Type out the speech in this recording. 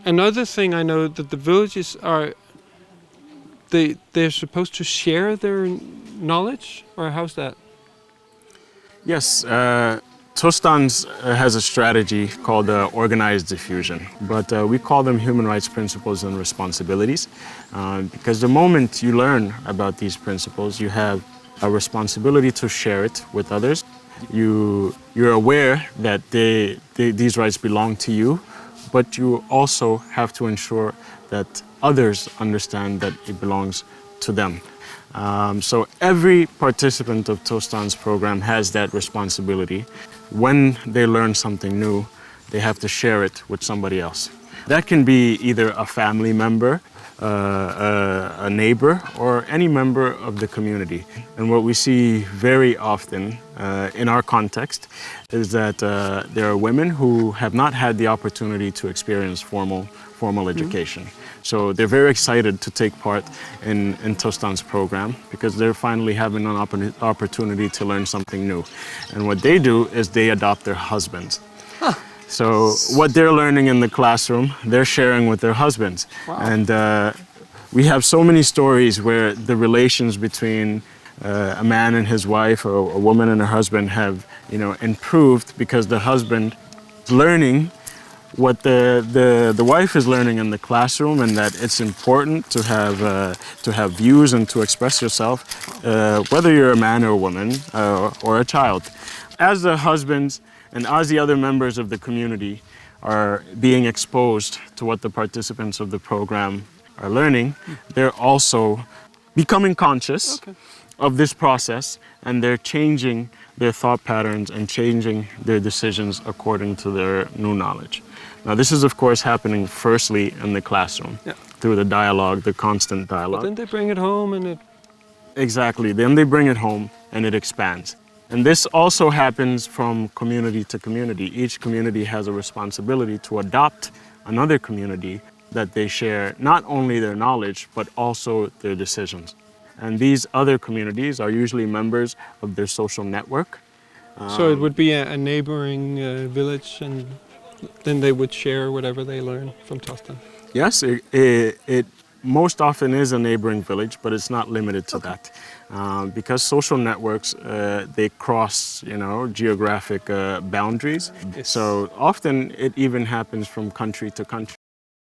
Another thing I know that the villages are, they're supposed to share their knowledge, or how's that? Yes, Tostan has a strategy called organized diffusion, but we call them human rights principles and responsibilities because the moment you learn about these principles, you have a responsibility to share it with others. You're aware that these rights belong to you, but you also have to ensure that others understand that it belongs to them. So every participant of Tostan's program has that responsibility. When they learn something new, they have to share it with somebody else. That can be either a family member, a neighbor, or any member of the community. And what we see very often in our context is that there are women who have not had the opportunity to experience formal education. So they're very excited to take part in Tostan's program because they're finally having an opportunity to learn something new. And what they do is they adopt their husbands. So what they're learning in the classroom, they're sharing with their husbands. Wow. And we have so many stories where the relations between a man and his wife, or a woman and her husband, have improved because the husband is learning what the wife is learning in the classroom, and that it's important to have views and to express yourself, whether you're a man or a woman or a child. As the husbands and as the other members of the community are being exposed to what the participants of the program are learning, they're also becoming conscious of this process, and they're changing their thought patterns and changing their decisions according to their new knowledge. Now, this is, of course, happening firstly in the classroom, through the dialogue, the constant dialogue. But then they bring it home and it... Exactly. Then they bring it home and it expands. And this also happens from community to community. Each community has a responsibility to adopt another community that they share not only their knowledge, but also their decisions. And these other communities are usually members of their social network. So it would be a neighboring village, and then they would share whatever they learn from Tostan. Yes, it most often is a neighboring village, but it's not limited to that. Because social networks, they cross, geographic boundaries. Yes. So often it even happens from country to country.